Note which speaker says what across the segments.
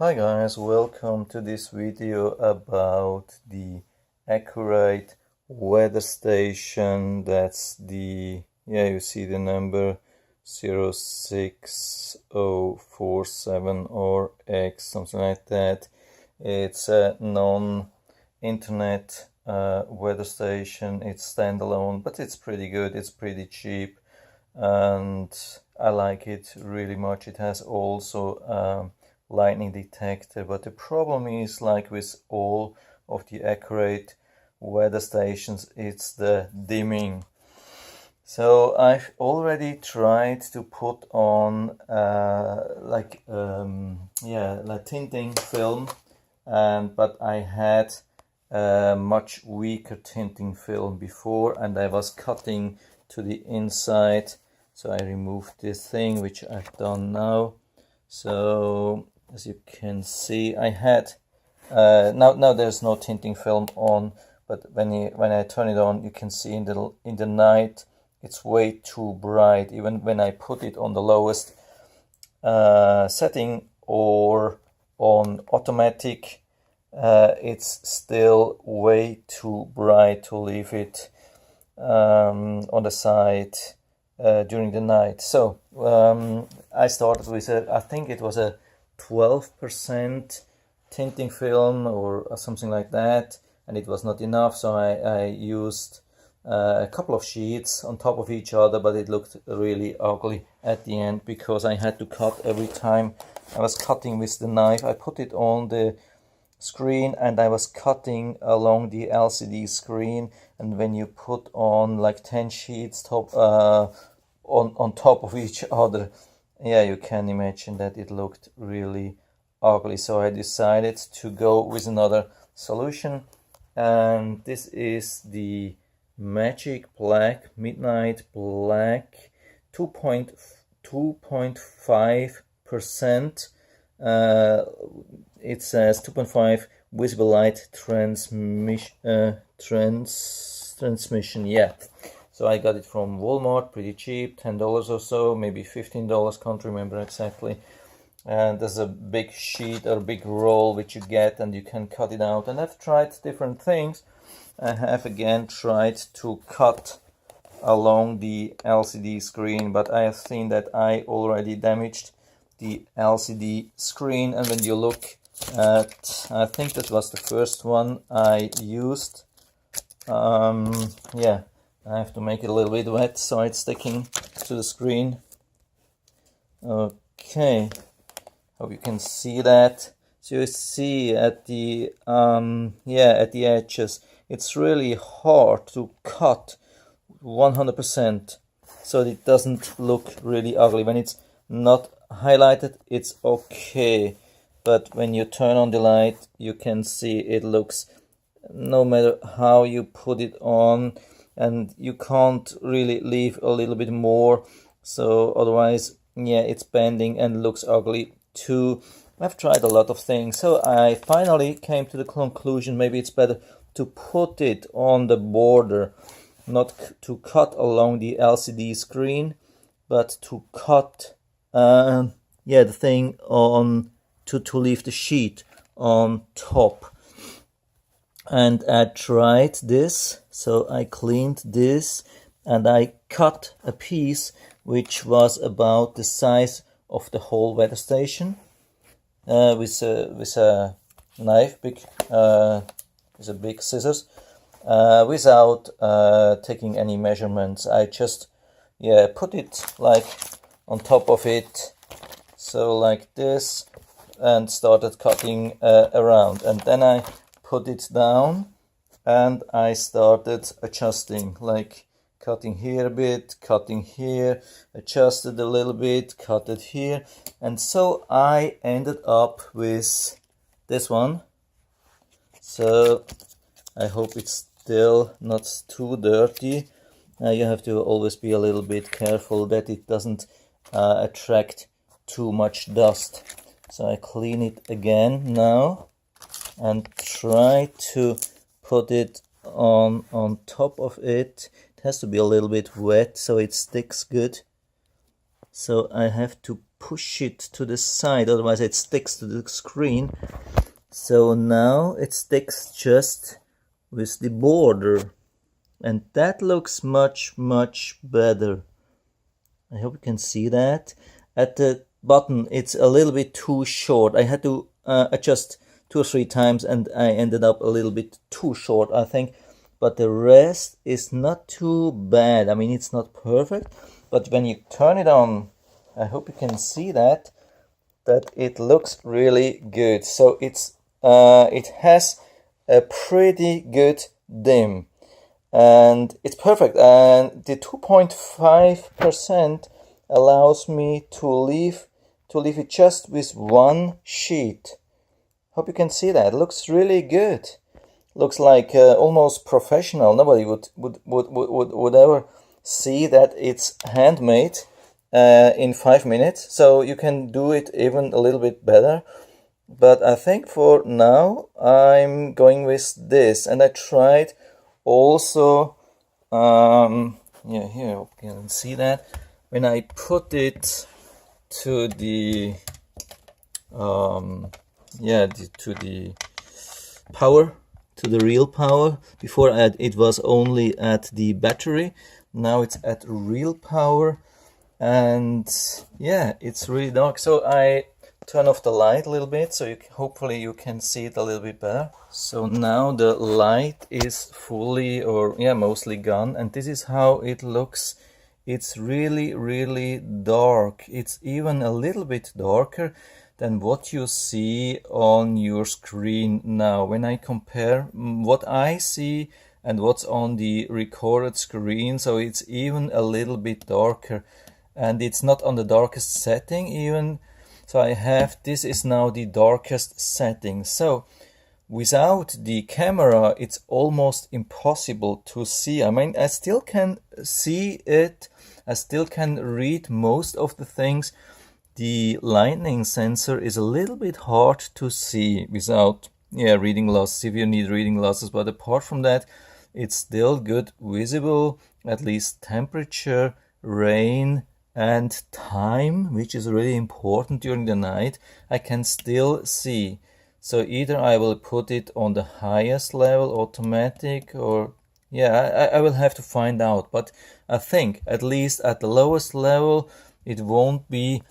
Speaker 1: Hi guys, welcome to this video about the AcuRite Weather Station. That's the, you see the number 06047 or X, something like that. It's a non-internet weather station. It's standalone, but it's pretty good. It's pretty cheap and I like it really much. It has also lightning detector, but the problem is, like with all of the AcuRite weather stations, it's the dimming. So I've already tried to put on like tinting film, but I had a much weaker tinting film before, and I was cutting to the inside, so I removed this thing, which I've done now. So as you can see, I had now there's no tinting film on, but when I turn it on, you can see in the night it's way too bright. Even when I put it on the lowest setting or on automatic, it's still way too bright to leave it on the side during the night. So I started with I think it was a 12% tinting film or something like that, and it was not enough, so I used a couple of sheets on top of each other, but it looked really ugly at the end because I had to cut every time I was cutting with the knife. I put it on the screen and I was cutting along the LCD screen, and when you put on like 10 sheets on top of each other, you can imagine that it looked really ugly. So I decided to go with another solution, and this is the Magic Black, Midnight Black, 2.5%. It says 2.5 visible light transmission. Yeah. So I got it from Walmart, pretty cheap, $10 or so, maybe $15, can't remember exactly. And there's a big sheet or big roll which you get, and you can cut it out. And I've tried different things. I have again tried to cut along the LCD screen, but I have seen that I already damaged the LCD screen. And when you look at, I think that was the first one I used, I have to make it a little bit wet so it's sticking to the screen. Okay, hope you can see that. So you see at the at the edges, it's really hard to cut 100% so it doesn't look really ugly. When it's not highlighted, it's okay, but when you turn on the light, you can see it looks, no matter how you put it on, and you can't really leave a little bit more, so otherwise it's bending and looks ugly too. I've tried a lot of things, so I finally came to the conclusion maybe it's better to put it on the border, not to cut along the LCD screen, but to cut the thing on to leave the sheet on top. And I tried this, so I cleaned this and I cut a piece which was about the size of the whole weather station with a knife, with a big scissors, without taking any measurements. I just put it like on top of it, so like this, and started cutting around, and then I put it down and I started adjusting, like cutting here a bit, cutting here, adjusted a little bit, cut it here, and so I ended up with this one. So I hope it's still not too dirty. You have to always be a little bit careful that it doesn't attract too much dust. So I clean it again now and try to put it on top of it. It has to be a little bit wet so it sticks good. So I have to push it to the side, otherwise it sticks to the screen. So now it sticks just with the border, and that looks much better. I hope you can see that. At the bottom it's a little bit too short. I had to adjust 2 or 3 times, and I ended up a little bit too short, I think. But the rest is not too bad. I mean, it's not perfect, but when you turn it on, I hope you can see that it looks really good. So it has a pretty good dim, and it's perfect. And the 2.5% allows me to leave it just with one sheet. Hope you can see that. It looks really good. Looks like almost professional. Nobody would ever see that it's handmade in 5 minutes. So you can do it even a little bit better. But I think for now I'm going with this. And I tried also, yeah, here you can see that when I put it to the to the power, to the real power. Before it was only at the battery, now it's at real power, and yeah, it's really dark. So I turn off the light a little bit, so hopefully you can see it a little bit better. So now the light is fully, or yeah, mostly gone, and this is how it looks. It's really dark. It's even a little bit darker than what you see on your screen now. When I compare what I see and what's on the recorded screen, so it's even a little bit darker, and it's not on the darkest setting even. So I have, this is now the darkest setting. So without the camera it's almost impossible to see. I mean, I still can see it, I still can read most of the things. The lightning sensor is a little bit hard to see without reading glasses, if you need reading glasses, but apart from that it's still good visible, at least temperature, rain and time, which is really important during the night, I can still see. So either I will put it on the highest level, automatic, or yeah, I will have to find out, but I think at least at the lowest level it won't be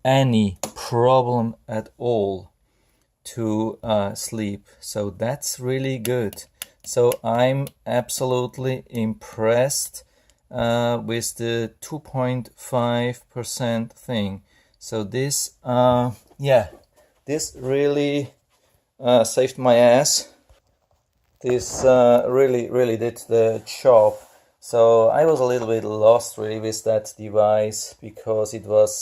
Speaker 1: any problem at all to sleep. So that's really good. So I'm absolutely impressed with the 2.5% thing. So this this really saved my ass. This really did the job. So I was a little bit lost really with that device, because it was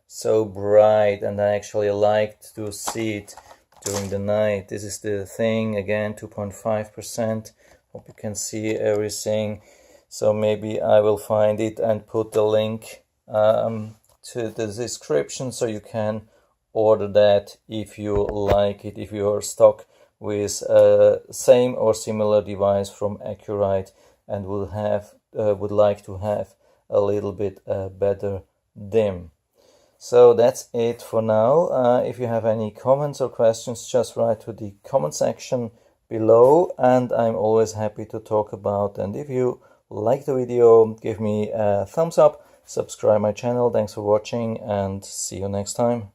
Speaker 1: so bright, and I actually liked to see it during the night. This is the thing again, 2.5%. Hope you can see everything. So maybe I will find it and put the link to the description, so you can order that if you like it, if you are stuck with same or similar device from AcuRite and would like to have a little bit better dim. So that's it for now. If you have any comments or questions, just write to the comment section below, and I'm always happy to talk about. And if you like the video, give me a thumbs up, subscribe my channel. Thanks for watching, and see you next time.